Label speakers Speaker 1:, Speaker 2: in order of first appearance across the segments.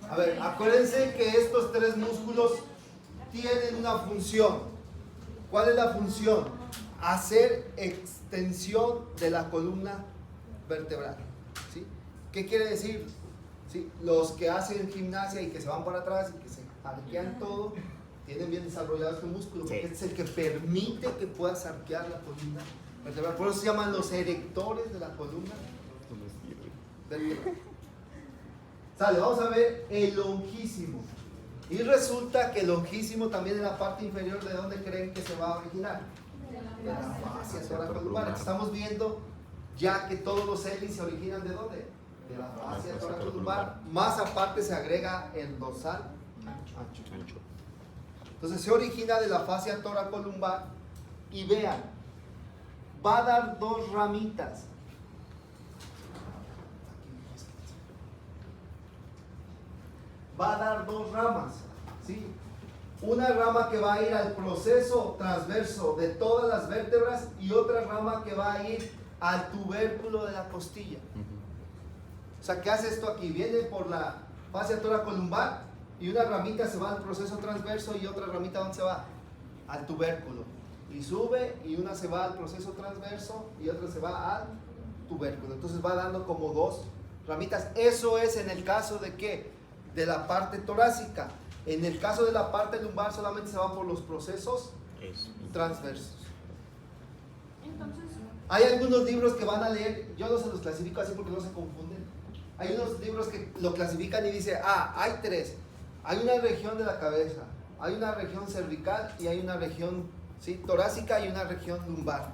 Speaker 1: A ver, acuérdense que estos tres músculos tienen una función. ¿Cuál es la función? Hacer extensión de la columna vertebral. ¿Sí? ¿Qué quiere decir? ¿Sí? Los que hacen gimnasia y que se van para atrás y que se arquean todo, tienen bien desarrollado este músculo, porque este es el que permite que puedas arquear la columna vertebral. Por eso se llaman los erectores de la columna vertebral. Sale, vamos a ver el longísimo. Y resulta que el longísimo también en la parte inferior, ¿de dónde creen que se va a originar? De la fascia toracolumbar. Estamos viendo ya que todos los hélices se originan ¿de dónde? De la fascia toracolumbar. Más aparte se agrega el dorsal ancho. Entonces se origina de la fascia toracolumbar y vean, va a dar dos ramitas. Va a dar dos ramas, ¿sí? Una rama que va a ir al proceso transverso de todas las vértebras y otra rama que va a ir al tubérculo de la costilla. O sea, ¿qué hace esto aquí? Viene por la fascia toracolumbar y una ramita se va al proceso transverso y otra ramita ¿dónde se va? Al tubérculo. Y sube y una se va al proceso transverso y otra se va al tubérculo. Entonces va dando como dos ramitas. Eso es en el caso de ¿qué? De la parte torácica. En el caso de la parte lumbar solamente se va por los procesos transversos.
Speaker 2: Entonces,
Speaker 1: hay algunos libros que van a leer, yo no se los clasifico así porque no se confunden. Hay unos libros que lo clasifican y dice, hay tres. Hay una región de la cabeza, hay una región cervical y hay una región torácica y una región lumbar.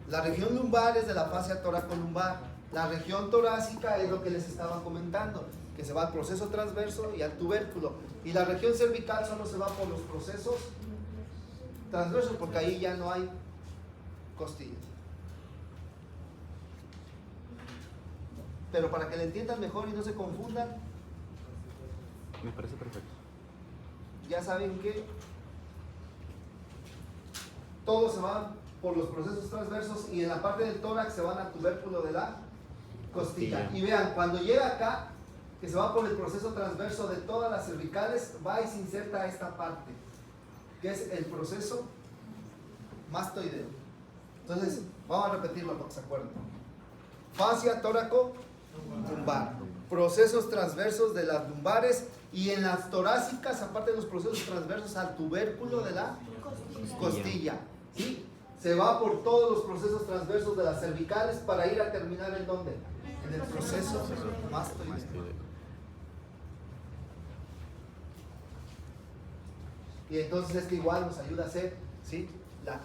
Speaker 1: La región lumbar es de la fascia toracolumbar. La región torácica es lo que les estaba comentando, que se va al proceso transverso y al tubérculo. Y la región cervical solo se va por los procesos transversos porque ahí ya no hay costillas. Pero para que le entiendan mejor y no se confundan,
Speaker 3: me parece perfecto.
Speaker 1: Ya saben que todos se van por los procesos transversos y en la parte del tórax se van al tubérculo de la costilla. Y vean, cuando llega acá, que se va por el proceso transverso de todas las cervicales, va y se inserta a esta parte, que es el proceso mastoideo. Entonces, vamos a repetirlo para que se acuerden. Fascia tóraco-lumbar, procesos transversos de las lumbares y en las torácicas, aparte de los procesos transversos al tubérculo de la costilla. ¿Sí? Se va por todos los procesos transversos de las cervicales para ir a terminar ¿en dónde? En el proceso mastoideo. Y entonces este igual nos ayuda a hacer ¿sí? la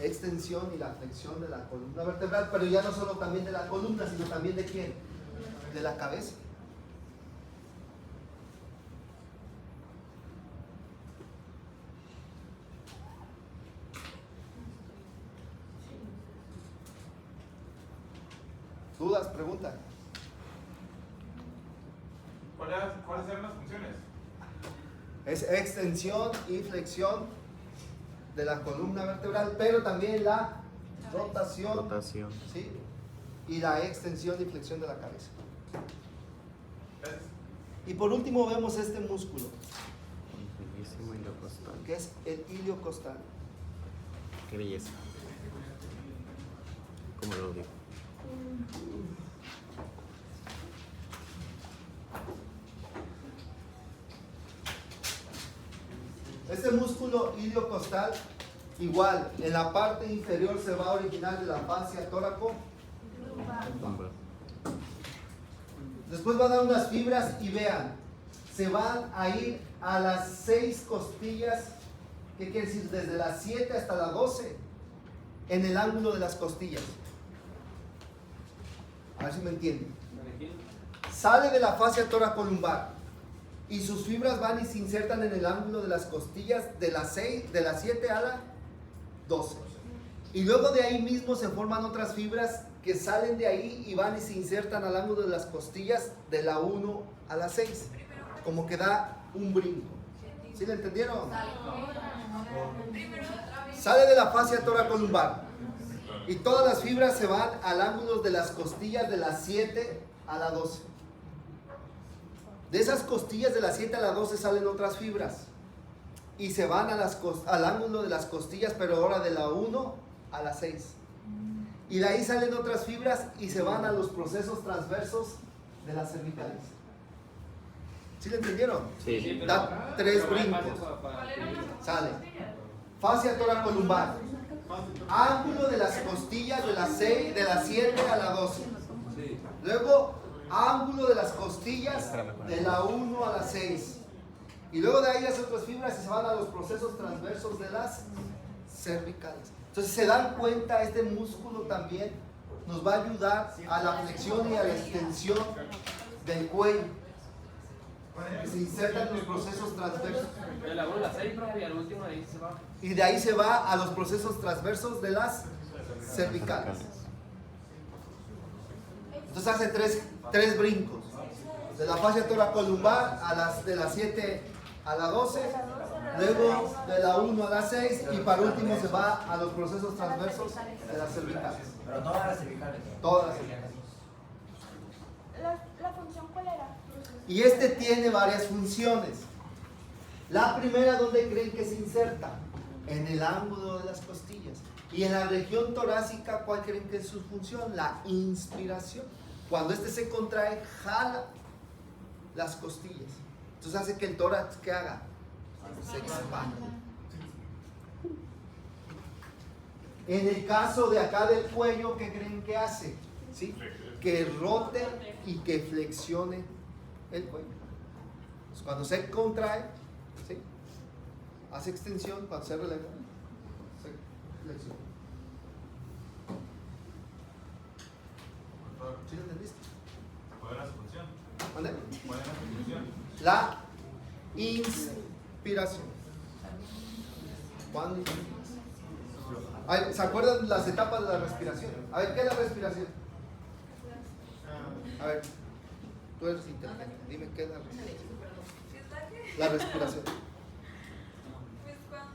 Speaker 1: extensión y la flexión de la columna vertebral, pero ya no solo también de la columna, sino también de quién? De la cabeza. ¿Dudas? ¿Preguntas?
Speaker 4: ¿Cuáles eran las funciones?
Speaker 1: Es extensión y flexión de la columna vertebral, pero también la rotación. ¿Sí? Y la extensión y flexión de la cabeza. Y por último vemos este músculo, que es el ilio costal.
Speaker 3: Qué belleza. Como lo digo.
Speaker 1: Este músculo iliocostal, igual, en la parte inferior se va a originar de la fascia tóraco-lumbar. Después van a dar unas fibras y vean, se van a ir a las 6 costillas, ¿qué quiere decir? Desde las 7 hasta las 12, en el ángulo de las costillas. A ver si me entienden. Sale de la fascia toracolumbar y sus fibras van y se insertan en el ángulo de las costillas de las 7 a la 12. Y luego de ahí mismo se forman otras fibras que salen de ahí y van y se insertan al ángulo de las costillas de la 1 a la 6. Como que da un brinco. ¿Sí le entendieron? Sale de la fascia toracolumbar y todas las fibras se van al ángulo de las costillas de las 7 a la 12. De esas costillas de las 7 a las 12 salen otras fibras y se van al ángulo de las costillas, pero ahora de la 1 a la 6. Y de ahí salen otras fibras y se van a los procesos transversos de las cervicales. ¿Sí lo entendieron?
Speaker 3: Sí.
Speaker 1: Da 3 brincos.
Speaker 2: ¿Cuál era la
Speaker 1: Sale. Fascia toracolumbar. Ángulo de las costillas de las 6, de las 7 a la 12. Luego, ángulo de las costillas de la 1 a la 6. Y luego de ahí las otras fibras y se van a los procesos transversos de las cervicales. Entonces, se dan cuenta, este músculo también nos va a ayudar a la flexión y a la extensión del cuello. Que se insertan en los procesos transversos.
Speaker 5: De la 1 a la 6, profe, y al último de ahí se va.
Speaker 1: Y de ahí se va a los procesos transversos de las cervicales. Entonces hace tres brincos. De la fascia toracolumbar de las 7 a la 12. Luego de la 1 a la 6. Y para último se va a los procesos transversos de las cervicales.
Speaker 6: Pero todas las cervicales.
Speaker 1: Todas las cervicales.
Speaker 2: ¿La función cuál era?
Speaker 1: Y este tiene varias funciones. La primera, ¿dónde creen que se inserta? En el ángulo de las costillas. Y en la región torácica, ¿cuál creen que es su función? La inspiración. Cuando este se contrae, jala las costillas. Entonces hace que el tórax, ¿qué haga? Se expanda. En el caso de acá del cuello, ¿qué creen que hace? ¿Sí? Que rote y que flexione el cuello. Pues cuando se contrae, ¿sí? Hace extensión, cuando se releva, se flexiona. ¿Sí lo entendiste?
Speaker 4: ¿Cuál era su función?
Speaker 1: ¿Mande?
Speaker 4: ¿Cuál era su función?
Speaker 1: La inspiración. ¿Cuándo? A ver, ¿se acuerdan las etapas de la respiración? A ver, ¿qué es la respiración? A ver, tú eres inteligente, dime qué es la respiración. La respiración.
Speaker 2: Pues cuando...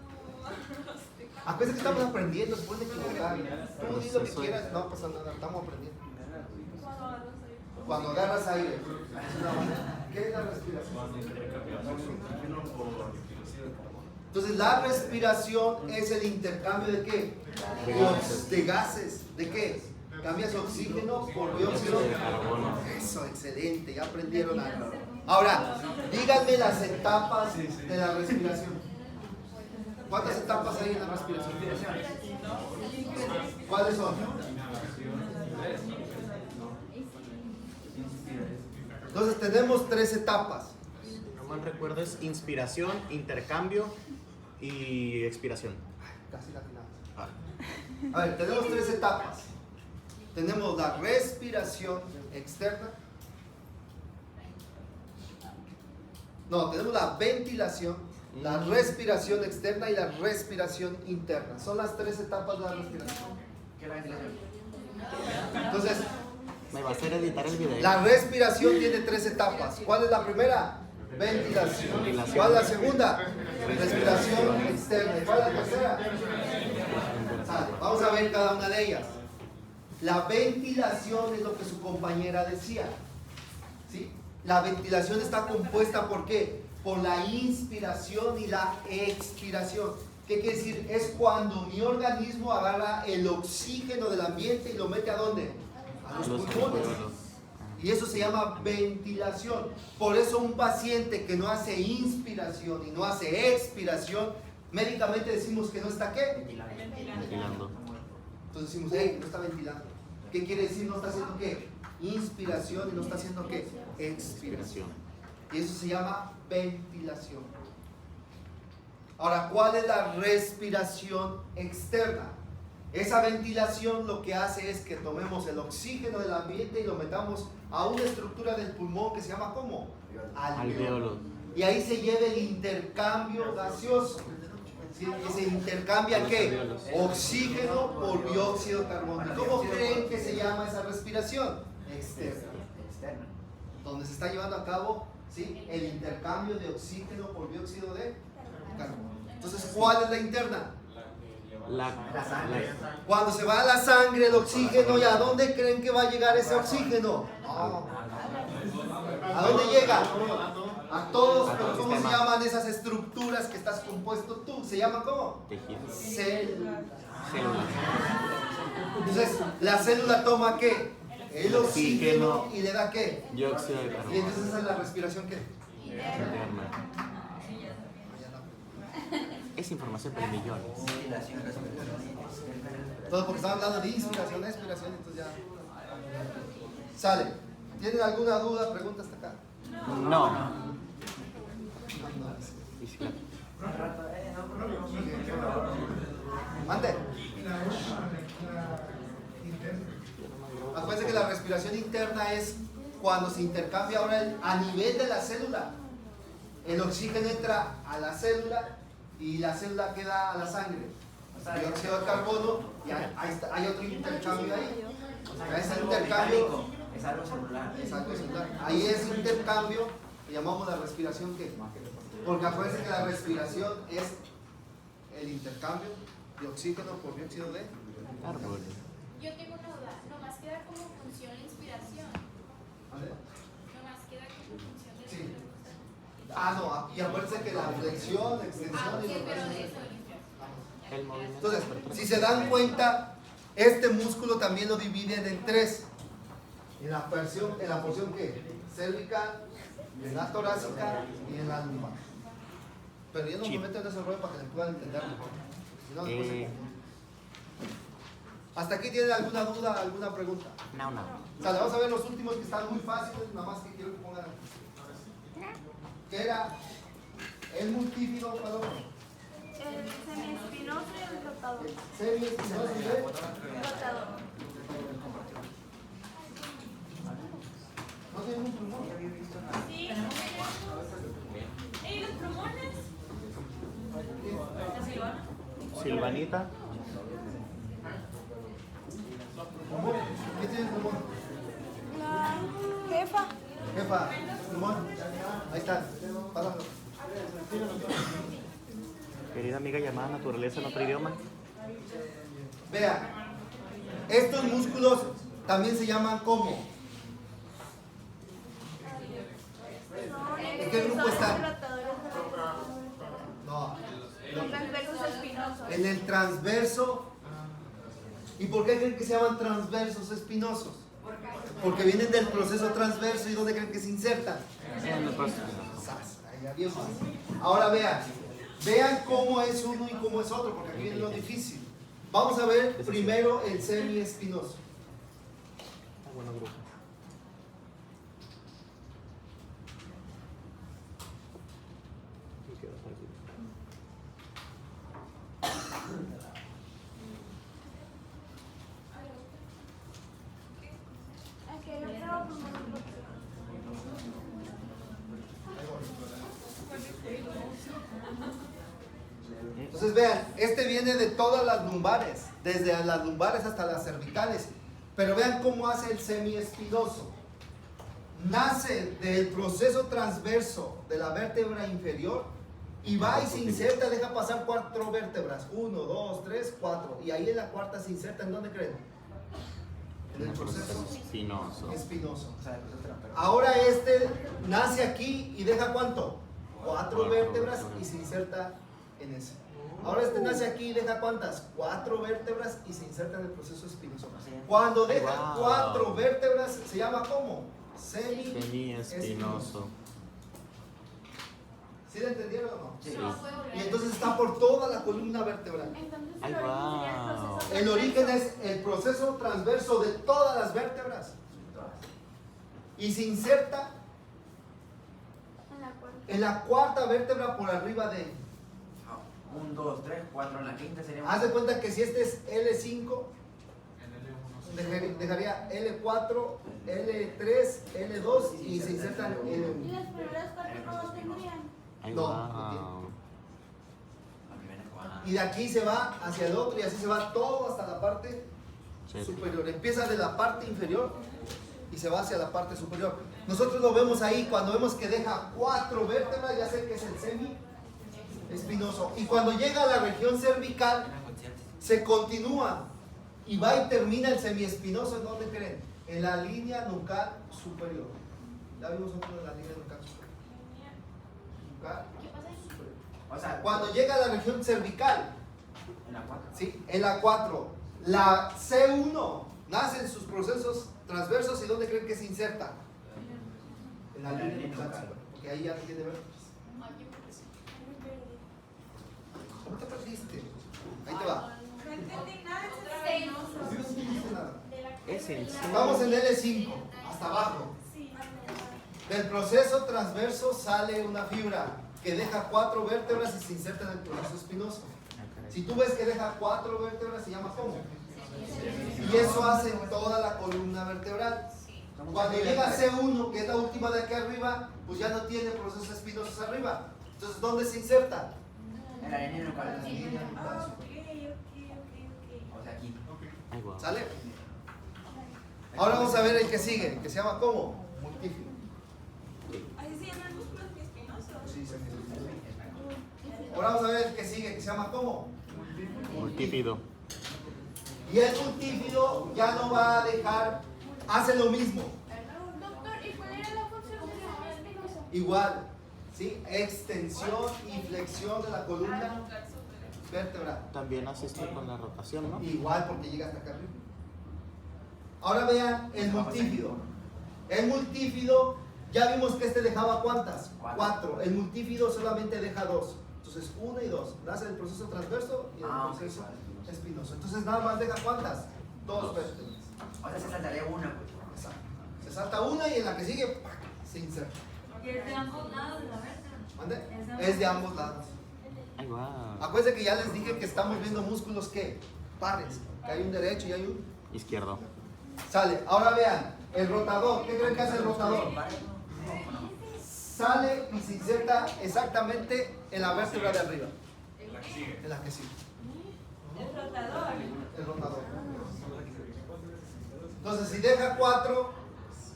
Speaker 1: Acuérdense que estamos aprendiendo, se pueden equivocar. Tú di lo que quieras, no pasa nada, estamos aprendiendo. Cuando agarras aire. ¿Qué es la respiración? Entonces la respiración es el intercambio de qué? De gases. ¿De qué? Cambias oxígeno por dióxido de carbono. Eso, excelente, ya aprendieron algo. Ahora, díganme las etapas de la respiración. ¿Cuántas etapas hay en la respiración? ¿Cuáles son? Entonces tenemos 3 etapas.
Speaker 3: No mal recuerdo, es inspiración, intercambio y expiración.
Speaker 1: Casi la final.
Speaker 3: Ah.
Speaker 1: A ver, tenemos 3 etapas. Tenemos la respiración externa. No, tenemos la ventilación, la respiración externa y la respiración interna. Son las 3 etapas de la respiración. Entonces,
Speaker 3: Me va a hacer editar el video.
Speaker 1: la respiración tiene 3 etapas. ¿Cuál es la primera? Ventilación. ¿Cuál es la segunda? Respiración externa. ¿Y cuál es la tercera? Sale. Vamos a ver cada una de ellas. La ventilación es lo que su compañera decía. ¿Sí? La ventilación está compuesta ¿por qué? Por la inspiración y la expiración. ¿Qué quiere decir? Es cuando mi organismo agarra el oxígeno del ambiente y lo mete ¿a dónde? A los pulmones. Y eso se llama ventilación. Por eso un paciente que no hace inspiración y no hace expiración, médicamente decimos que no está ¿qué?
Speaker 3: Ventilando.
Speaker 1: Entonces decimos, hey, no está ventilando. ¿Qué quiere decir? No está haciendo ¿qué? Inspiración y no está haciendo ¿qué? Expiración. Y eso se llama ventilación. Ahora, ¿cuál es la respiración externa? Esa ventilación lo que hace es que tomemos el oxígeno del ambiente y lo metamos a una estructura del pulmón que se llama ¿cómo?
Speaker 3: Alveolos.
Speaker 1: Y ahí se lleva el intercambio gaseoso. ¿Sí? Que se intercambia ¿qué? Oxígeno por dióxido de carbono. ¿Y cómo creen que se llama esa respiración? Externa. Donde se está llevando a cabo ¿sí? el intercambio de oxígeno por dióxido de carbono. Entonces, ¿cuál es la interna?
Speaker 3: La
Speaker 1: Cuando se va a la sangre el oxígeno, ¿y a dónde creen que va a llegar ese oxígeno? ¿A dónde llega? A todos,
Speaker 3: A todo
Speaker 1: pero
Speaker 3: el
Speaker 1: ¿cómo se
Speaker 3: sistema.
Speaker 1: llaman esas estructuras que estás compuesto tú? ¿Se llama cómo?
Speaker 3: Tejido.
Speaker 1: Célula.
Speaker 3: Célula.
Speaker 1: Entonces, la célula toma ¿qué? El oxígeno y le da ¿qué?
Speaker 3: Dióxido de
Speaker 1: Y
Speaker 3: carbono.
Speaker 1: entonces esa es la respiración ¿qué?
Speaker 3: Interna. Es información por millones.
Speaker 1: Todo porque estaba hablando de inspiración, expiración, entonces ya. Sale. ¿Tienen alguna duda, pregunta hasta acá?
Speaker 3: No. Bicicleta.
Speaker 1: Mande. Acuérdense que la respiración interna es cuando se intercambia ahora a nivel de la célula. El oxígeno entra a la célula y la célula queda a la sangre. Dióxido de carbono y hay otro intercambio ahí. Ese intercambio
Speaker 6: Es algo celular.
Speaker 1: Exacto, celular. Ahí ese intercambio le llamamos la respiración ¿qué? Porque acuérdense que la respiración es el intercambio de oxígeno por dióxido de
Speaker 3: Carbono.
Speaker 2: Yo tengo una duda. Nomás queda como función la inspiración.
Speaker 1: ¿Vale?
Speaker 2: Nomás queda como función de
Speaker 1: Sí.
Speaker 2: inspiración.
Speaker 1: No, y acuérdense que la flexión, extensión y
Speaker 2: Sí, pero de
Speaker 1: rotación.
Speaker 2: eso, la inspiración.
Speaker 3: El movimiento.
Speaker 1: Entonces, si se dan cuenta, este músculo también lo dividen en tres. En la porción ¿qué? Cervical, en la torácica y en la lumbar. Pero yo no me meto en ese rollo para que se puedan entender mejor. Si no, después se confunden. ¿Hasta aquí tienen alguna duda, alguna pregunta?
Speaker 3: No, no.
Speaker 1: Sale, vamos a ver los últimos que están muy fáciles, nada más que quiero que pongan atención. ¿Qué era? El multífilo, perdón.
Speaker 2: El semiespinoso y el rotador.
Speaker 1: Semiespinoso y el
Speaker 2: Rotador.
Speaker 1: no tiene un pulmón.
Speaker 2: Sí. ¿Y los pulmones? ¿La silvana?
Speaker 3: Silvanita.
Speaker 1: ¿Qué tiene el pulmón?
Speaker 2: La jefa.
Speaker 1: Jefa, pulmón. Ahí está. Páralo.
Speaker 3: Querida amiga llamada naturaleza en otro idioma.
Speaker 1: Vea, estos músculos también se llaman ¿cómo? ¿En qué grupo están? No.
Speaker 2: Transversos espinosos.
Speaker 1: En el transverso. ¿Y por qué creen que se llaman transversos espinosos? Porque vienen del proceso transverso y ¿dónde creen que se insertan? Sas, ahí ya bien fácil. Ahora vean cómo es uno y cómo es otro, porque aquí viene lo difícil. Vamos a ver primero el semiespinoso.
Speaker 3: Ah, bueno, grupo. Y queda perdido.
Speaker 1: Entonces vean, este viene de todas las lumbares, desde las lumbares hasta las cervicales. Pero vean cómo hace el semiespinoso. Nace del proceso transverso de la vértebra inferior y va y se inserta, deja pasar 4 vértebras. 1, 2, 3, 4. Y ahí en la cuarta se inserta, ¿en dónde creen? En el proceso
Speaker 3: Espinoso.
Speaker 1: espinoso.
Speaker 6: O sea, el proceso transversal.
Speaker 1: Ahora este nace aquí y deja ¿cuánto? 4
Speaker 3: Cuatro
Speaker 1: vértebras
Speaker 3: vértebras.
Speaker 1: y se inserta en ese. Ahora este nace aquí y deja ¿cuántas? 4 vértebras y se inserta en el proceso espinoso. Cuando deja
Speaker 3: Wow.
Speaker 1: 4 vértebras se llama ¿cómo? Semi-espinoso.
Speaker 3: Semi-espinoso.
Speaker 1: ¿Sí lo entendieron o no?
Speaker 6: Sí.
Speaker 1: Y entonces está por toda la columna vertebral.
Speaker 2: Entonces
Speaker 3: Ay,
Speaker 2: el origen sería el
Speaker 3: wow.
Speaker 2: proceso
Speaker 1: El origen es el proceso transverso de todas las vértebras. Y se inserta
Speaker 2: en la cuarta.
Speaker 1: en la cuarta vértebra por arriba de.
Speaker 6: 1, 2, 3, 4 en la quinta sería.
Speaker 1: Haz de cuenta que si este es L5, dejaría L4, L3, L2 y se insertan
Speaker 2: ¿Y
Speaker 1: L1.
Speaker 2: las primeras cuatro no tendrían?
Speaker 3: Ay,
Speaker 1: No,
Speaker 3: wow.
Speaker 6: La primera cuadra.
Speaker 1: Y de aquí se va hacia el otro y así se va todo hasta la parte
Speaker 3: Sí.
Speaker 1: superior. Empieza de la parte inferior y se va hacia la parte superior. Nosotros lo vemos ahí cuando vemos que deja 4 vértebras, ya sé que es el semi-espinoso. Y cuando llega a la región cervical, se continúa y va y termina el semiespinoso. ¿En dónde creen? En la línea nucal superior. Ya vimos otro de la línea de calcio.
Speaker 2: ¿Qué pasa ahí?
Speaker 6: O sea,
Speaker 1: Cuando llega a la región cervical,
Speaker 6: en la 4.
Speaker 1: ¿sí? En la 4, la C1 nace en sus procesos transversos y ¿dónde creen que se inserta? En la línea de calcio, porque ahí ya no tiene vértices. ¿Cómo te perdiste? Ahí te va.
Speaker 7: No entendí nada.
Speaker 1: No entendiste nada.
Speaker 3: Esencia.
Speaker 1: Vamos en L5, hasta abajo. Del proceso transverso sale una fibra que deja 4 vértebras y se inserta en el proceso espinoso. Si tú ves que deja 4 vértebras, se llama ¿cómo? Y eso hace toda la columna vertebral. Cuando llega a C1, que es la última de aquí arriba, pues ya no tiene procesos espinosos arriba. Entonces, ¿dónde se inserta?
Speaker 6: En la línea nucal.
Speaker 1: En la línea del
Speaker 7: Ah,
Speaker 1: calcio.
Speaker 6: O sea, aquí.
Speaker 3: Ay, guau.
Speaker 1: ¿Sale? Ahora vamos a ver el que sigue, que se llama ¿cómo? Multífido.
Speaker 7: Así se llaman músculos espinosos.
Speaker 1: Sí, sí, sí. Ahora vamos a ver el que sigue, que se llama ¿cómo?
Speaker 3: Multífido.
Speaker 1: Y el multífido ya no va a dejar, hace lo mismo,
Speaker 2: Doctor, ¿y cuál era la función de la espinosa?
Speaker 1: igual, ¿sí? Extensión y flexión de la columna vertebral.
Speaker 3: También hace esto con la rotación, ¿no?
Speaker 1: Igual porque llega hasta acá arriba. Ahora vean el multífido. El multífido, ya vimos que este dejaba ¿cuántas? 4. El multífido solamente deja 2. Entonces 1 y 2. Nace el proceso transverso y el proceso espinoso. Entonces nada más deja ¿cuántas? 2 vértebras.
Speaker 6: O sea, se saltaría una, pues.
Speaker 1: Exacto. Se salta una y en la que sigue ¡pac! Se inserta.
Speaker 7: Y es de ambos lados de la vértebra.
Speaker 1: ¿Mande? Es de ambos lados.
Speaker 3: Ay, guau.
Speaker 1: Acuérdense que ya les dije que estamos viendo músculos que pares, que hay un derecho y hay un
Speaker 3: Izquierdo.
Speaker 1: sale. Ahora vean, el rotador, ¿qué creen que hace el rotador? Sale y se inserta exactamente en la vértebra de arriba.
Speaker 4: La que sigue.
Speaker 1: En la que sigue.
Speaker 7: El flotador.
Speaker 1: El rotador. Entonces, si deja 4,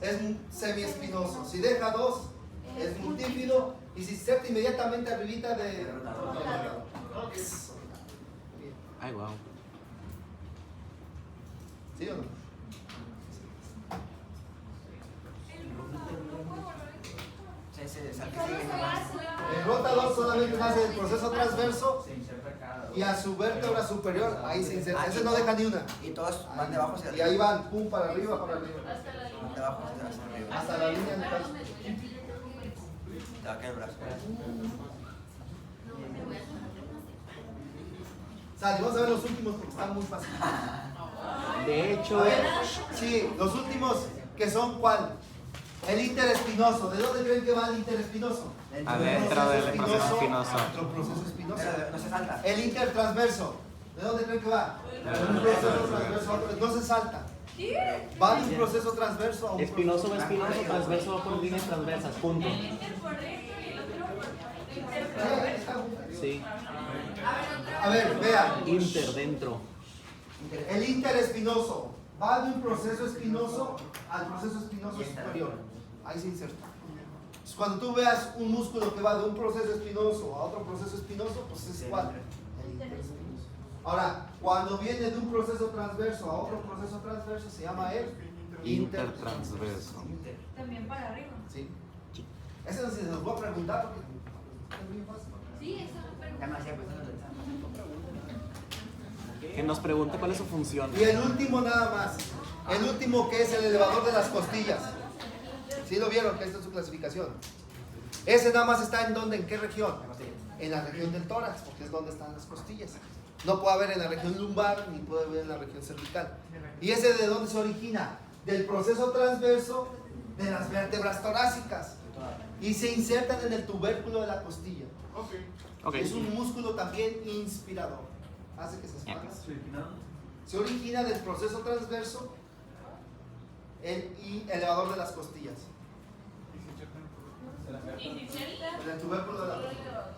Speaker 1: es semiespinoso. Si deja 2, es multífido. Y si se inserta inmediatamente arribita de rotador. Bien.
Speaker 3: Ay, guau.
Speaker 1: ¿Sí o no?
Speaker 6: Sí, se salta. Sigue nomás.
Speaker 1: El rotador solamente nace del proceso transverso
Speaker 6: Se inserta cada
Speaker 1: y a su vértebra superior, ahí se inserta. Ese no deja ni una.
Speaker 6: Y todos van de abajo hacia
Speaker 1: Y ahí van, pum, para arriba, para arriba.
Speaker 6: Van de abajo hacia arriba.
Speaker 1: Hasta la línea de calcio.
Speaker 6: Te va a caer el brazo.
Speaker 1: Sale, vamos a ver los últimos porque están muy fáciles.
Speaker 3: De hecho,
Speaker 1: A ver, sí, los últimos que son ¿cuál? El interespinoso. ¿De dónde creen que va el interespinoso?
Speaker 3: adentro del proceso espinoso.
Speaker 1: Otro proceso espinoso.
Speaker 6: Pero no se salta.
Speaker 1: El intertransverso. ¿De dónde creen que va? De un proceso transverso a otro. No se salta. Va de un proceso transverso a un
Speaker 3: Espinoso va
Speaker 1: proceso
Speaker 3: espinoso, transverso va por líneas transversas. Punto.
Speaker 7: El inter por dentro y el otro por
Speaker 1: Sí, está bien.
Speaker 3: Sí.
Speaker 1: A ver, vean.
Speaker 3: Inter dentro.
Speaker 1: El interespinoso va de un proceso espinoso al proceso espinoso superior. Ahí se inserta. Entonces, cuando tú veas un músculo que va de un proceso espinoso a otro proceso espinoso, pues es igual. El interespinoso. Ahora, cuando viene de un proceso transverso a otro proceso transverso, se llama el
Speaker 3: Intertransverso.
Speaker 7: también para arriba.
Speaker 1: Sí. Ese no se los voy a preguntar porque es muy fácil.
Speaker 2: Sí, eso lo
Speaker 6: Ya me hacía pues no
Speaker 3: Que nos pregunte cuál es su función.
Speaker 1: Y el último nada más. El último que es el elevador de las costillas. ¿Sí lo vieron? Que esta es su clasificación. Ese nada más está en dónde, ¿en qué región? En la región del tórax, porque es donde están las costillas. No puede haber en la región lumbar ni puede haber en la región cervical. ¿Y ese de dónde se origina? Del proceso transverso de las vértebras torácicas. Y se insertan en el tubérculo de la costilla.
Speaker 3: Ok.
Speaker 1: Es un músculo también inspirador. Hace que se expanda. Se origina del proceso transverso y elevador de las costillas. En el tubérculo de la costilla.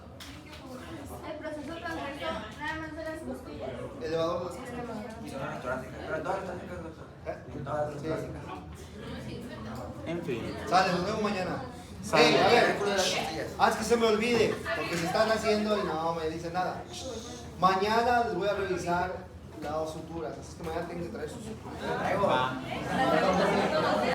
Speaker 2: El proceso transverso nada más de las costillas.
Speaker 1: Elevador de las costillas.
Speaker 6: Y son las torácicas. Pero todas las torácicas, doctor. Todas las
Speaker 1: Sí.
Speaker 6: torácicas.
Speaker 3: En fin.
Speaker 1: Sale, nos vemos mañana.
Speaker 3: Sale.
Speaker 1: Hey, a ver,
Speaker 6: Tubérculo de las costillas.
Speaker 1: antes que se me olvide, porque se están haciendo y no me dicen nada. Mañana les voy a revisar las suturas, así que mañana tienen que traer sus suturas.
Speaker 6: Traigo.
Speaker 3: Va.